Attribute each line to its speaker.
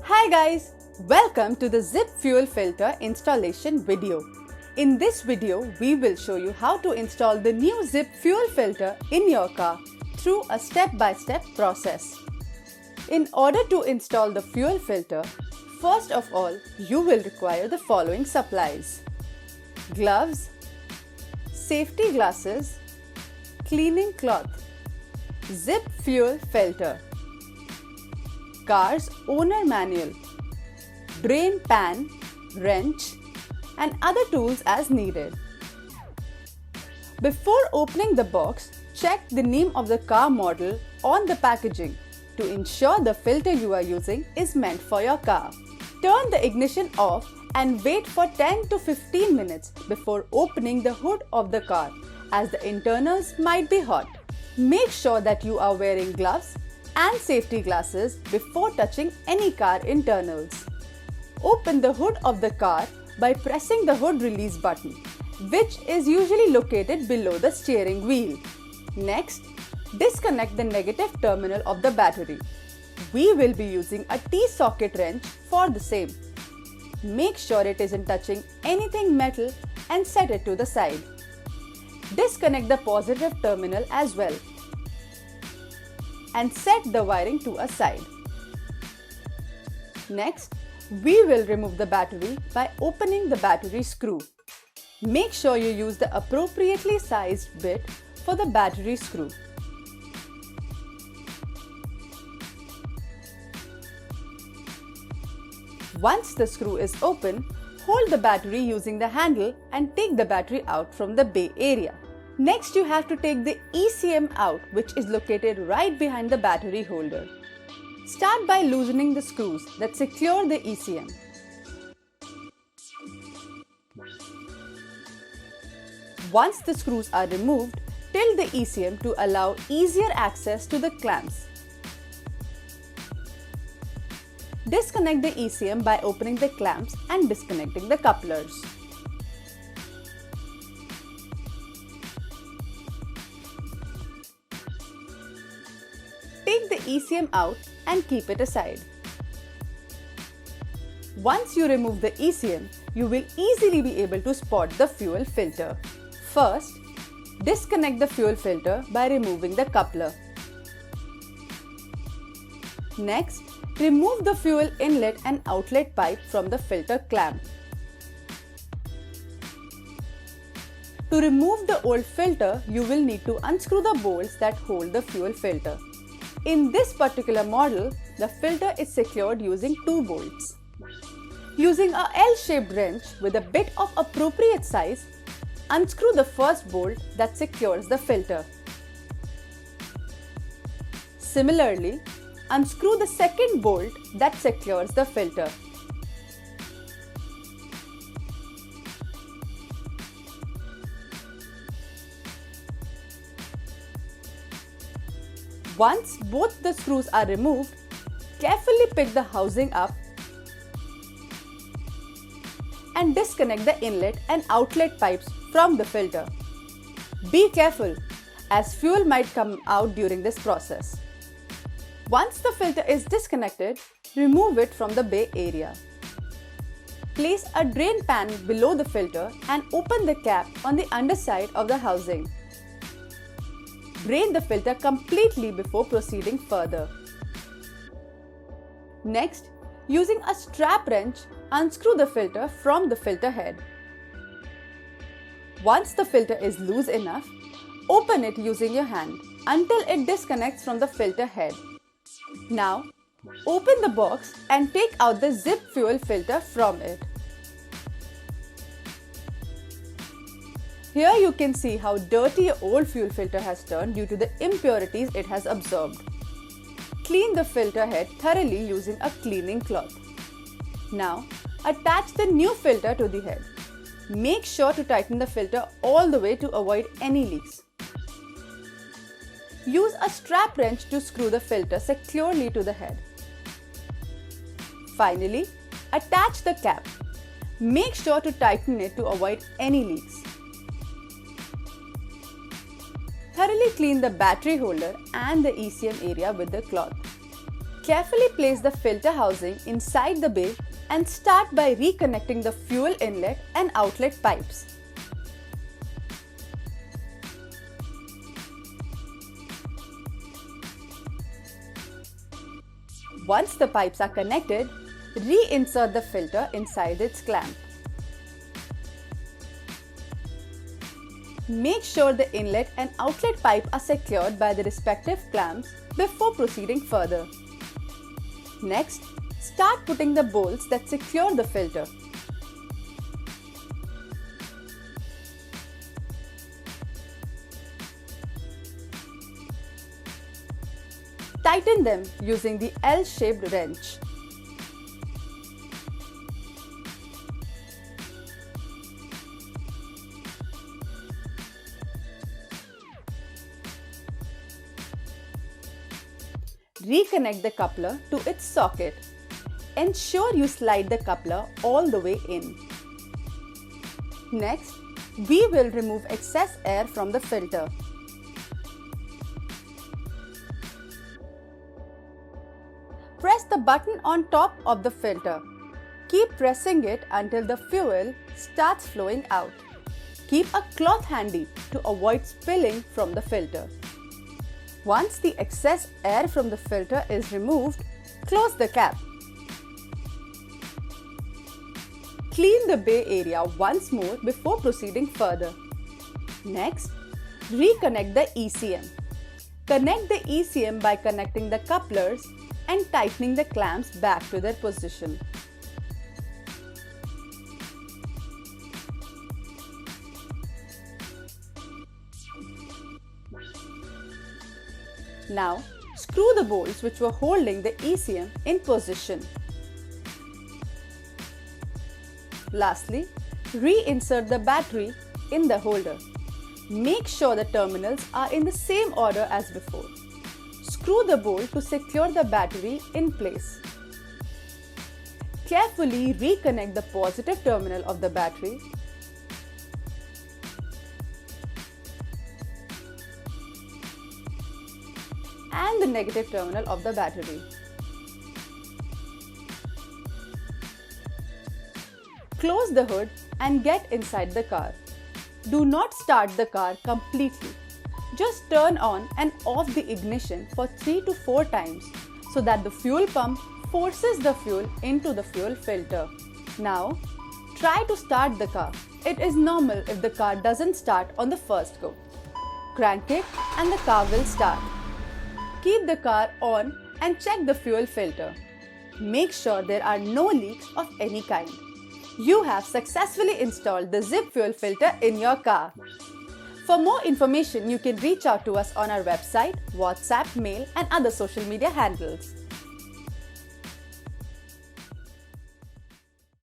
Speaker 1: Hi guys, welcome to the Zip Fuel Filter installation video. In this video, we will show you how to install the new Zip Fuel Filter in your car through a step-by-step process. In order to install the fuel filter, first of all, you will require the following supplies: gloves, safety glasses, cleaning cloth, Zip Fuel Filter, car's owner manual, drain pan, wrench, and other tools as needed. Before opening the box, check the name of the car model on the packaging to ensure the filter you are using is meant for your car. Turn the ignition off and wait for 10 to 15 minutes before opening the hood of the car, as the internals might be hot. Make sure that you are wearing gloves and safety glasses before touching any car internals. Open the hood of the car by pressing the hood release button, which is usually located below the steering wheel. Next, disconnect the negative terminal of the battery. We will be using a T-socket wrench for the same. Make sure it isn't touching anything metal and set it to the side. Disconnect the positive terminal as well and set the wiring to a side. Next, we will remove the battery by opening the battery screw. Make sure you use the appropriately sized bit for the battery screw. Once the screw is open, hold the battery using the handle and take the battery out from the bay area. Next, you have to take the Ecm out, which is located right behind the battery holder. Start by loosening the screws that secure the Ecm. Once the screws are removed, tilt the Ecm to allow easier access to the clamps. Disconnect the Ecm by opening the clamps and disconnecting the couplers. Take the Ecm out and keep it aside. Once you remove the Ecm, you will easily be able to spot the fuel filter. First, disconnect the fuel filter by removing the coupler. Next, remove the fuel inlet and outlet pipe from the filter clamp. To remove the old filter, you will need to unscrew the bolts that hold the fuel filter. In this particular model, the filter is secured using 2 bolts. Using a L-shaped wrench with a bit of appropriate size, unscrew the first bolt that secures the filter. Similarly, unscrew the second bolt that secures the filter. Once both the screws are removed, carefully pick the housing up and disconnect the inlet and outlet pipes from the filter. Be careful, as fuel might come out during this process. Once the filter is disconnected, remove it from the bay area. Place a drain pan below the filter and open the cap on the underside of the housing. Drain the filter completely before proceeding further. Next, using a strap wrench, unscrew the filter from the filter head. Once the filter is loose enough, open it using your hand until it disconnects from the filter head. Now, open the box and take out the Zip fuel filter from it. Here you can see how dirty your old fuel filter has turned due to the impurities it has absorbed. Clean the filter head thoroughly using a cleaning cloth. Now, attach the new filter to the head. Make sure to tighten the filter all the way to avoid any leaks. Use a strap wrench to screw the filter securely to the head. Finally, attach the cap. Make sure to tighten it to avoid any leaks. Thoroughly clean the battery holder and the Ecm area with the cloth. Carefully place the filter housing inside the bay and start by reconnecting the fuel inlet and outlet pipes. Once the pipes are connected, reinsert the filter inside its clamp. Make sure the inlet and outlet pipe are secured by the respective clamps before proceeding further. Next, start putting the bolts that secure the filter. Tighten them using the L-shaped wrench. Reconnect the coupler to its socket. Ensure you slide the coupler all the way in. Next, we will remove excess air from the filter. Press the button on top of the filter. Keep pressing it until the fuel starts flowing out. Keep a cloth handy to avoid spilling from the filter. Once the excess air from the filter is removed, close the cap. Clean the bay area once more before proceeding further. Next, reconnect the Ecm. Connect the Ecm by connecting the couplers and tightening the clamps back to their position. Now, screw the bolts which were holding the Ecm in position. Lastly, reinsert the battery in the holder. Make sure the terminals are in the same order as before. Screw the bolt to secure the battery in place. Carefully reconnect the positive terminal of the battery and the negative terminal of the battery. Close the hood and get inside the car. Do not start the car completely. Just turn on and off the ignition for 3 to 4 times so that the fuel pump forces the fuel into the fuel filter. Now, try to start the car. It is normal if the car doesn't start on the first go. Crank it and the car will start. Keep the car on and check the fuel filter. Make sure there are no leaks of any kind. You have successfully installed the zip fuel filter in your car. For more information, you can reach out to us on our website, WhatsApp, mail, and other social media handles.